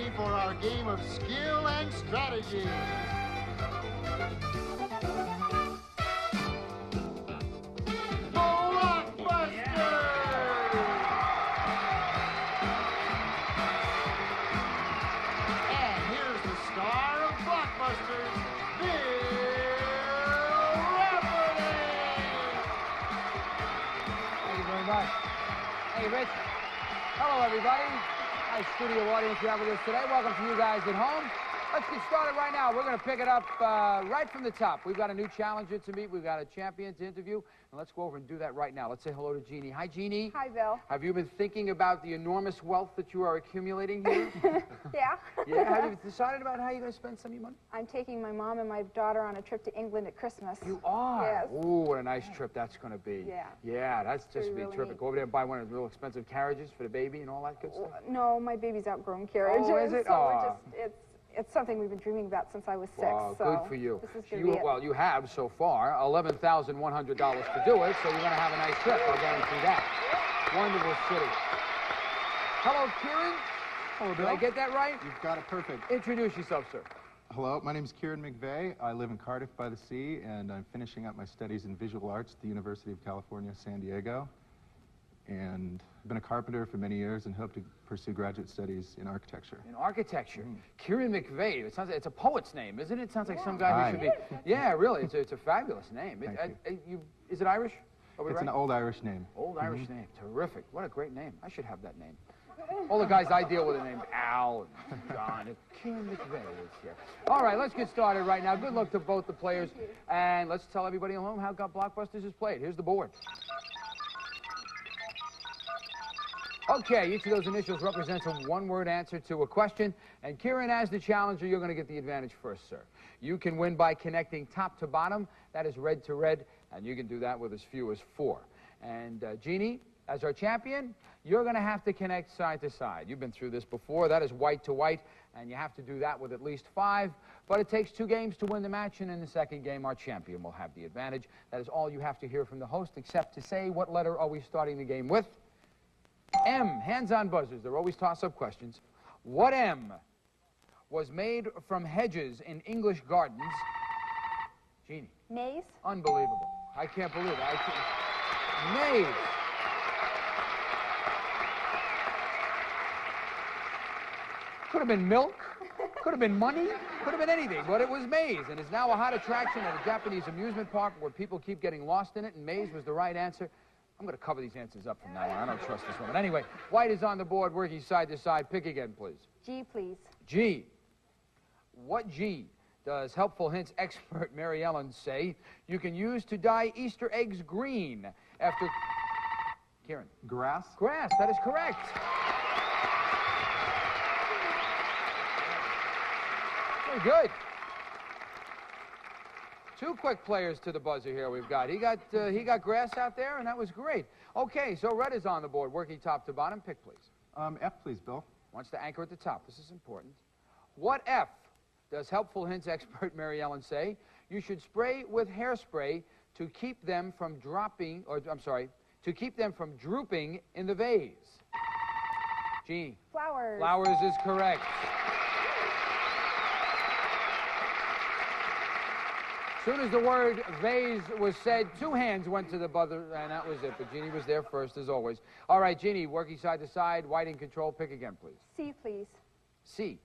ready for our game of skill and strategy. Blockbusters! And here's the star of Blockbusters, Bill Rafferty! Thank you very much. Hey, Rich. Hello, everybody. Nice studio audience you have with us today. Welcome to you guys at home. Let's get started right now. We're going to pick it up right from the top. We've got a new challenger to meet. We've got a champion to interview. And let's go over and do that right now. Let's say hello to Jeannie. Hi, Jeannie. Hi, Bill. Have you been thinking about the enormous wealth that you are accumulating here? Yeah. Yeah? Have you decided about how you're going to spend some of your money? I'm taking my mom and my daughter on a trip to England at Christmas. You are? Yes. Ooh, what a nice trip that's going to be. Yeah. Yeah, that's just be really terrific. neat. Go over there and buy one of the real expensive carriages for the baby and all that good stuff. No, my baby's outgrown carriages. Oh, is it? So Aw. it's something we've been dreaming about since I was 6. Wow, so good for you. This is going to be it. Well, you have so far $11,100 to do it, so you're going to have a nice trip. I'll guarantee that. Wonderful city. Hello, Kieran. Hello, Did Bill. I get that right? You've got it perfect. Introduce yourself, sir. Hello, my name is Kieran McVeigh. I live in Cardiff by the Sea, and I'm finishing up my studies in visual arts at the University of California, San Diego. And I've been a carpenter for many years and hope to pursue graduate studies in architecture. In architecture. Kieran McVeigh. It sounds like it's a poet's name, isn't it? It sounds like some guy who should be. Yeah, really. It's a fabulous name. Is it Irish? Are we It's right? an old Irish name. Old Irish name. Terrific. What a great name. I should have that name. All the guys I deal with are named Al and John. And Kieran McVeigh is here. All right, let's get started right now. Good luck to both the players. And let's tell everybody at home how Blockbusters is played. Here's the board. Okay, each of those initials represents a one-word answer to a question. And Kieran, as the challenger, you're going to get the advantage first, sir. You can win by connecting top to bottom. That is red to red. And you can do that with as few as 4. And Jeannie, as our champion, you're going to have to connect side to side. You've been through this before. That is white to white. And you have to do that with at least 5. But it takes 2 games to win the match. And in the second game, our champion will have the advantage. That is all you have to hear from the host, except to say what letter are we starting the game with? M. Hands on buzzers. They're always toss-up questions. What M was made from hedges in English gardens? Jeannie. Maize? Unbelievable. I can't believe it. Maize. Could have been milk. Could have been money. Could have been anything. But it was maize. And is now a hot attraction at a Japanese amusement park where people keep getting lost in it. And maize was the right answer. I'm going to cover these answers up from now on. I don't trust this woman. Anyway, white is on the board, working side to side. Pick again, please. G, please. G. What G does Helpful Hints expert Mary Ellen say you can use to dye Easter eggs green after... Kieran. Grass? Grass, that is correct. Very good. 2 quick players to the buzzer here we've got. He got grass out there, and that was great. Okay, so red is on the board, working top to bottom. Pick, please. F, please, Bill. Wants to anchor at the top. This is important. What F does Helpful Hints expert Mary Ellen say you should spray with hairspray to keep them from dropping, or I'm sorry, to keep them from drooping in the vase? Jeannie. Flowers. Flowers is correct. As soon as the word vase was said, 2 hands went to the buzzer, and that was it. But Jeannie was there first, as always. All right, Jeannie, working side to side, white in control. Pick again, please. C, please. C.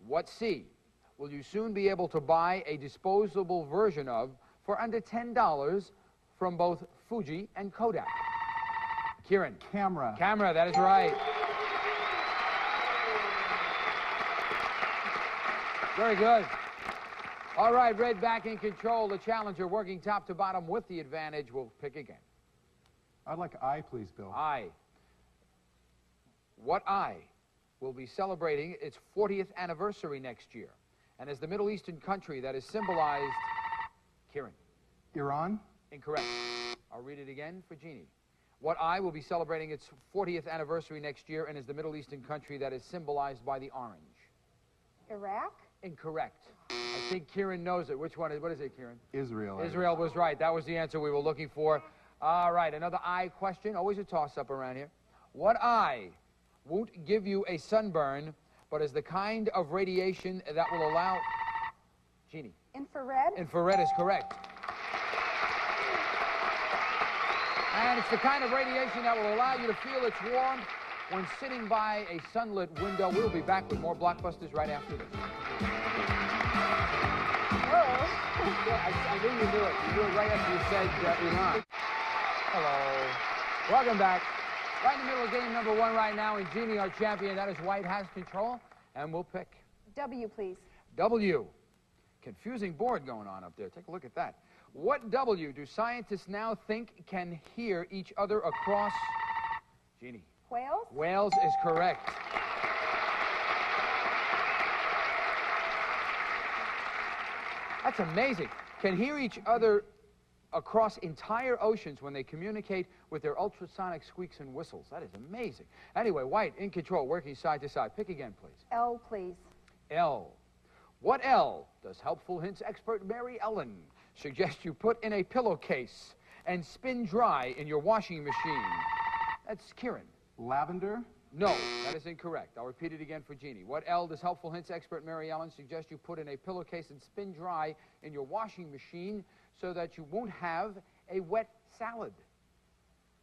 What C will you soon be able to buy a disposable version of for under $10 from both Fuji and Kodak? Kieran. Camera. Camera, that is right. Very good. All right, red back in control. The challenger working top to bottom with the advantage. We'll pick again. I'd like I, please, Bill. I. What I will be celebrating its 40th anniversary next year. And as the Middle Eastern country that is symbolized... Kieran. Iran? Incorrect. I'll read it again for Jeannie. What I will be celebrating its 40th anniversary next year and is the Middle Eastern country that is symbolized by the orange. Iraq? Incorrect. I think Kieran knows it. Which one is, what is it, Kieran? Israel. Israel was right. That was the answer we were looking for. All right, another I question. Always a toss-up around here. What I won't give you a sunburn, but is the kind of radiation that will allow... Jeannie. Infrared? Infrared is correct. And it's the kind of radiation that will allow you to feel its warmth when sitting by a sunlit window. We'll be back with more Blockbusters right after this. Whoa. I knew you knew it. You knew it right after you said Iran. Hello. Welcome back. Right in the middle of game number 1 right now, and Jeannie, our champion, that is White, has control, and we'll pick. W, please. W. Confusing board going on up there. Take a look at that. What W do scientists now think can hear each other across... Jeannie. Whales? Whales is correct. That's amazing. Can hear each other across entire oceans when they communicate with their ultrasonic squeaks and whistles. That is amazing. Anyway, White in control, working side to side. Pick again, please. L, please. L. What L does Helpful Hints expert Mary Ellen suggest you put in a pillowcase and spin dry in your washing machine? That's Kieran. Lavender? No, that is incorrect. I'll repeat it again for Jeannie. What L does Helpful Hints expert Mary Ellen suggest you put in a pillowcase and spin dry in your washing machine so that you won't have a wet salad?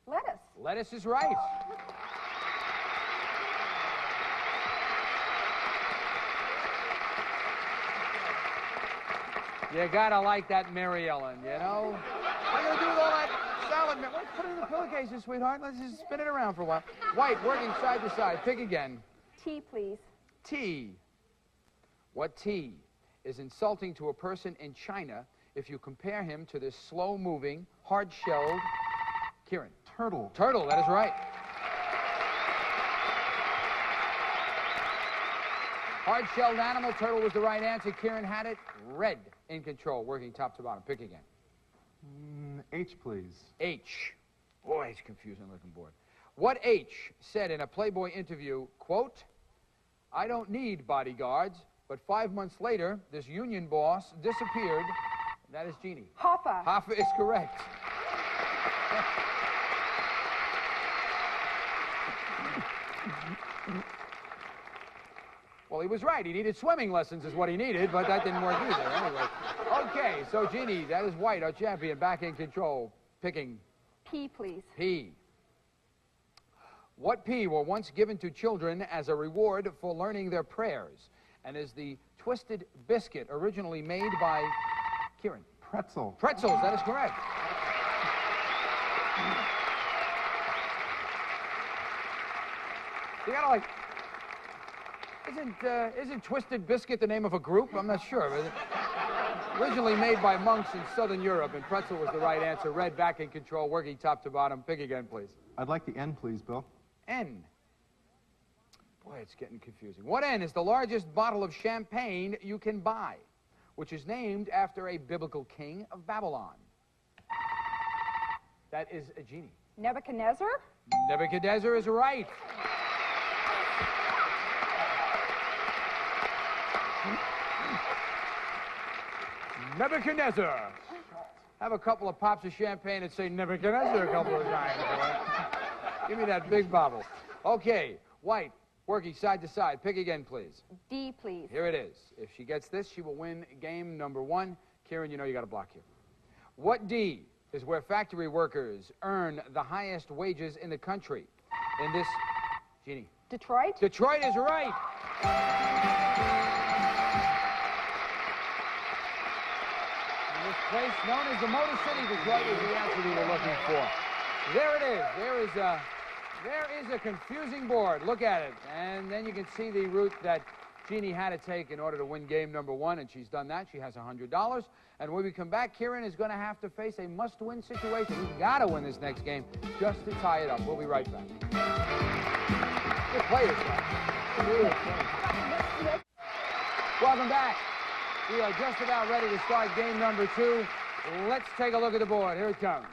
Lettuce. Lettuce is right. You gotta like that Mary Ellen, you know? What are you gonna do with all that salad? Let's put it in the pillowcases, sweetheart. Let's just spin it around for a while. White, working side to side. Pick again. T, please. T. What T is insulting to a person in China if you compare him to this slow-moving, hard-shelled... Kieran. Turtle. Turtle, that is right. Hard-shelled animal, turtle was the right answer. Kieran had it. Red in control, working top to bottom. Pick again. H, please. H. Boy, it's a confusing looking board. What H said in a Playboy interview, quote, "I don't need bodyguards, but 5 months later, this union boss disappeared." That is Jeannie. Hoffa. Hoffa is correct. Well, he was right. He needed swimming lessons is what he needed, but that didn't work either. Anyway. Okay, so Jeannie, that is White, our champion, back in control. Picking. P, please. P. What P were once given to children as a reward for learning their prayers and is the twisted biscuit originally made by Kieran? Pretzel. Pretzels, that is correct. You gotta like... Isn't Twisted Biscuit the name of a group? I'm not sure. Originally made by monks in Southern Europe, and pretzel was the right answer. Red back in control, working top to bottom. Pick again, please. I'd like the N, please, Bill. N. Boy, it's getting confusing. What N is the largest bottle of champagne you can buy, which is named after a biblical king of Babylon? That is a Jeannie. Nebuchadnezzar? Nebuchadnezzar is right. Nebuchadnezzar. Have a couple of pops of champagne and say Nebuchadnezzar a couple of times. Give me that big bottle. Okay, White, working side to side. Pick again, please. D, please. Here it is. If she gets this, she will win game number 1. Kieran, you know you got to block here. What D is where factory workers earn the highest wages in the country? In this, Jeannie. Detroit? Detroit is right. In this place known as the Motor City, Detroit is the answer we were looking for. There it is. There is a confusing board. Look at it. And then you can see the route that Jeannie had to take in order to win game number 1, and she's done that. She has $100. And when we come back, Kieran is going to have to face a must-win situation. He's got to win this next game just to tie it up. We'll be right back. Good players, guys. Welcome back. We are just about ready to start game number 2. Let's take a look at the board. Here it comes.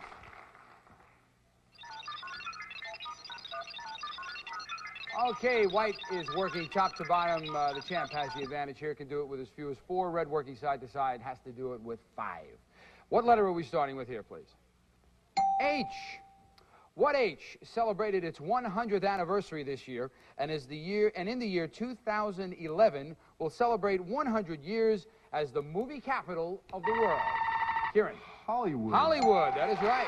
Okay, White is working top to bottom. The champ has the advantage here. Can do it with as few as 4. Red working side to side has to do it with 5. What letter are we starting with here, please? H. What H celebrated its 100th anniversary this year, and in the year 2011 will celebrate 100 years as the movie capital of the world? Kieran. Hollywood. Hollywood, that is right.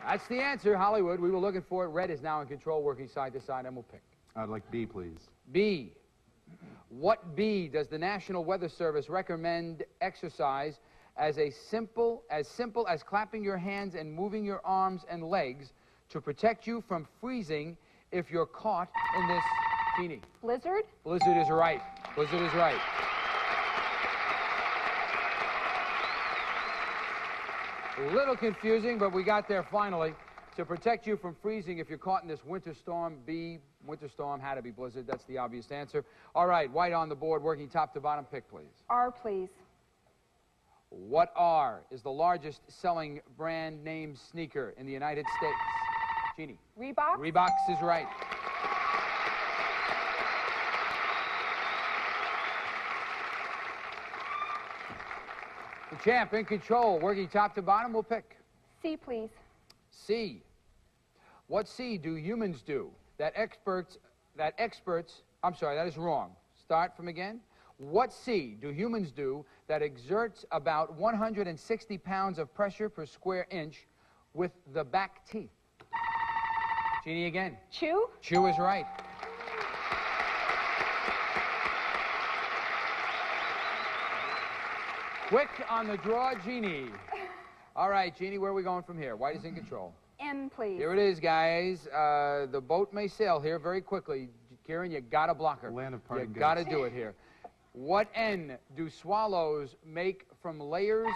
That's the answer, Hollywood. We were looking for it. Red is now in control, working side to side, and we'll pick. I'd like B, please. B. What B does the National Weather Service recommend exercise as simple as clapping your hands and moving your arms and legs to protect you from freezing if you're caught in this genie? Blizzard? Blizzard is right. Blizzard is right. A little confusing, but we got there finally. To protect you from freezing if you're caught in this winter storm, B, winter storm, had to be blizzard. That's the obvious answer. All right, white on the board, working top to bottom. Pick, please. R, please. What R is the largest selling brand name sneaker in the United States? Jeannie. Reebok? Reeboks is right. The champ in control, working top to bottom. We'll pick. C, please. C. What C do humans do that experts, I'm sorry, that is wrong. Start from again. What C do humans do that exerts about 160 pounds of pressure per square inch with the back teeth? Jeannie again. Chew? Chew is right. Quick on the draw, Jeannie. All right, Jeannie, where are we going from here? White is in control. N, please. Here it is, guys. The boat may sail here very quickly. Kieran, you got to block her. Land of parting You got to do it here. What N do swallows make from layers?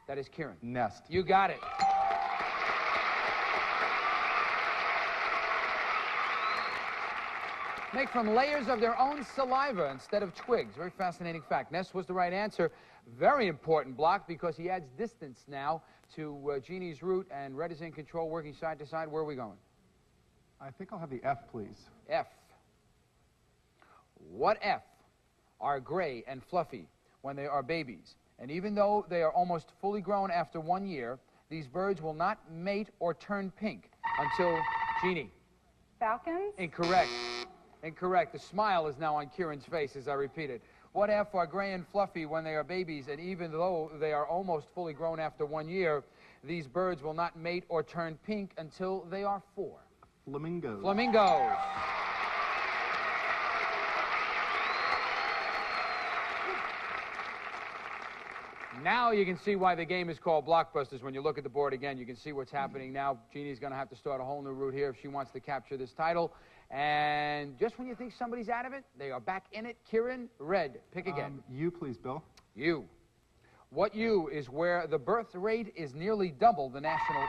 That is Kieran. Nest. You got it. Make from layers of their own saliva instead of twigs. Very fascinating fact. Nest was the right answer. Very important block because he adds distance now to Jeannie's route, and Red is in control, working side to side. Where are we going? I think I'll have the F, please. F. What F are gray and fluffy when they are babies? And even though they are almost fully grown after 1 year, these birds will not mate or turn pink until Jeannie. Falcons? Incorrect. Incorrect. The smile is now on Kieran's face as I repeat it. What F are gray and fluffy when they are babies, and even though they are almost fully grown after 1 year, these birds will not mate or turn pink until they are 4? Flamingos. Flamingos. Now you can see why the game is called Blockbusters. When you look at the board again, you can see what's happening now. Jeannie's going to have to start a whole new route here if she wants to capture this title. And just when you think somebody's out of it, they are back in it. Kieran, Red, pick again. U, please, Bill. U. What U is where the birth rate is nearly double the national...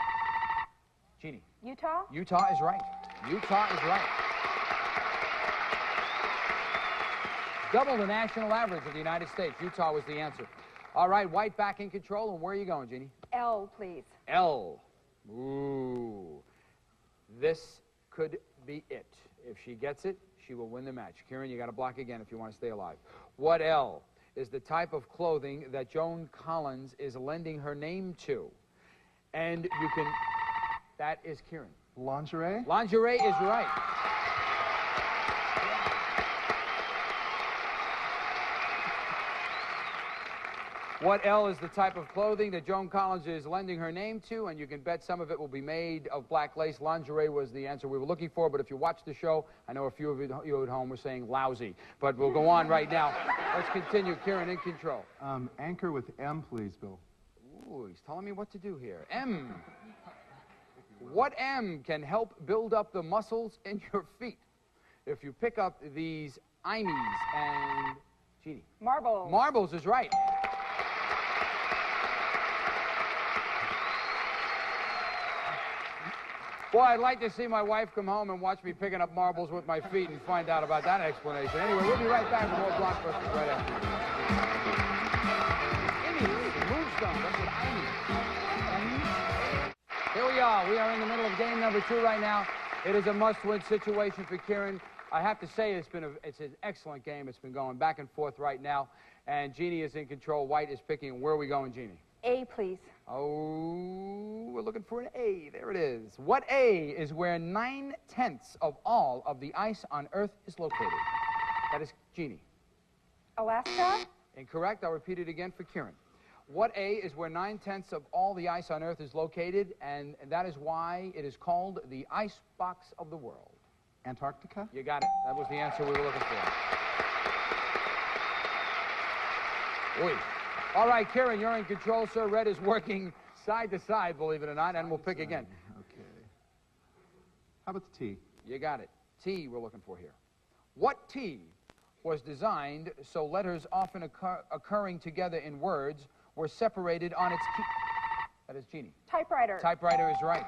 Jeannie. Utah? Utah is right. Utah is right. Double the national average of the United States. Utah was the answer. All right, white back in control. And where are you going, Jeannie? L, please. L. Ooh. This could be it. If she gets it, she will win the match. Kieran, you got to block again if you want to stay alive. What L is the type of clothing that Joan Collins is lending her name to? And you can... That is Kieran. Lingerie? Lingerie is right. What L is the type of clothing that Joan Collins is lending her name to? And you can bet some of it will be made of black lace. Lingerie was the answer we were looking for, but if you watch the show, I know a few of you at home were saying lousy. But we'll go on right now. Let's continue. Kieran in control. Anchor with M, please, Bill. Ooh, he's telling me what to do here. M. What M can help build up the muscles in your feet? If you pick up these Imies and... Jeannie. Marbles. Marbles is right. Boy, I'd like to see my wife come home and watch me picking up marbles with my feet and find out about that explanation. Anyway, we'll be right back with more Blockbusters right after this. Imies, moonstone, that's what I mean. Here we are. We are in the middle of game number 2 right now. It is a must-win situation for Kieran. I have to say it's an excellent game. It's been going back and forth right now, and Jeannie is in control. White is picking. Where are we going, Jeannie? A, please. Oh, we're looking for an A. There it is. What A is where 9/10 of all of the ice on Earth is located? That is Jeannie. Alaska. Incorrect. I'll repeat it again for Kieran. What A is where 9/10 of all the ice on Earth is located, and that is why it is called the ice box of the world? Antarctica? You got it. That was the answer we were looking for. Oy. All right, Kieran, you're in control, sir. Red is working side to side, believe it or not, and we'll pick again. Okay. How about the T? You got it. T we're looking for here. What T was designed so letters often occurring together in words were separated on its key? That is Jeannie. Typewriter. Typewriter is right.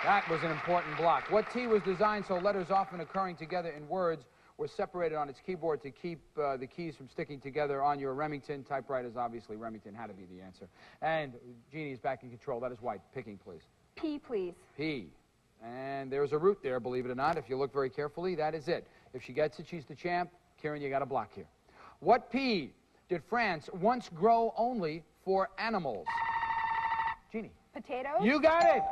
That was an important block. What T was designed so letters often occurring together in words were separated on its keyboard to keep the keys from sticking together on your Remington? Typewriters, obviously. Remington had to be the answer. And Jeannie's back in control. That is White. Picking, please. P, please. P. And there's a root there, believe it or not. If you look very carefully, that is it. If she gets it, she's the champ. Kieran, you got a block here. What P did France once grow only for animals? Jeannie. Potatoes. You got it!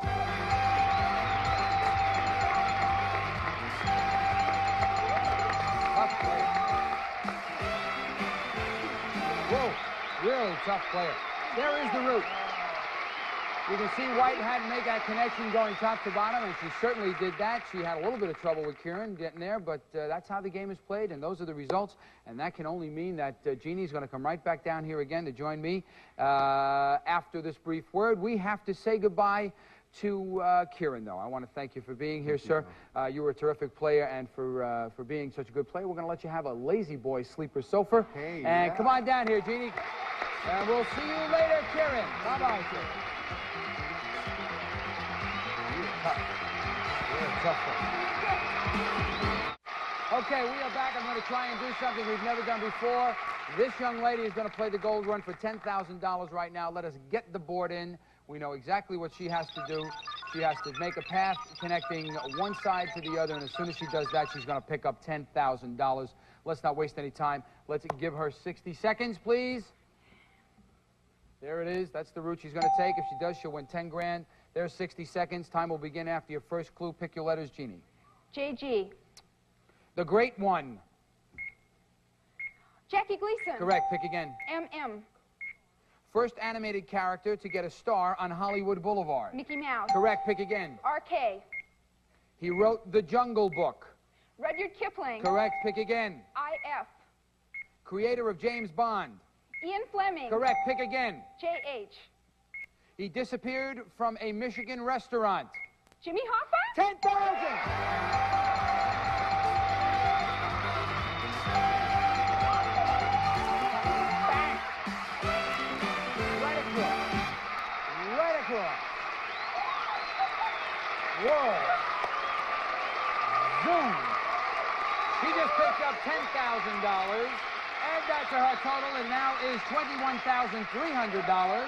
Tough player. Whoa, really tough player. There is the root. You can see White had to make that connection going top to bottom, and she certainly did that. She had a little bit of trouble with Kieran getting there, but that's how the game is played, and those are the results. And that can only mean that Jeannie's going to come right back down here again to join me after this brief word. We have to say goodbye to Kieran, though. I want to thank you for being here, sir. You were a terrific player, and for being such a good player, we're going to let you have a lazy boy sleeper sofa. Hey, and come on down here, Jeannie. And we'll see you later, Kieran. Bye-bye, sir. Okay, we are back. I'm going to try and do something we've never done before. This young lady is going to play the gold run for $10,000 right now. Let us get the board in. We know exactly what she has to do. She has to make a path connecting one side to the other, and as soon as she does that, she's going to pick up $10,000. Let's not waste any time. Let's give her 60 seconds, please. There it is. That's the route she's going to take. If she does, she'll win 10 grand. There's 60 seconds. Time will begin after your first clue. Pick your letters, Jeannie. JG. The Great One. Jackie Gleason. Correct. Pick again. MM. First animated character to get a star on Hollywood Boulevard. Mickey Mouse. Correct. Pick again. RK. He wrote The Jungle Book. Rudyard Kipling. Correct. Pick again. IF. Creator of James Bond. Ian Fleming. Correct. Pick again. JH. He disappeared from a Michigan restaurant. Jimmy Hoffa. 10,000! Whoa. Zoom. She just picked up $10,000. Add that to her total, and now is $21,300.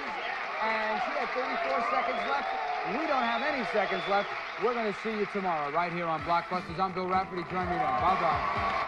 And she had 34 seconds left. We don't have any seconds left. We're going to see you tomorrow right here on Blockbusters. I'm Bill Rafferty. Join me then. Bye-bye.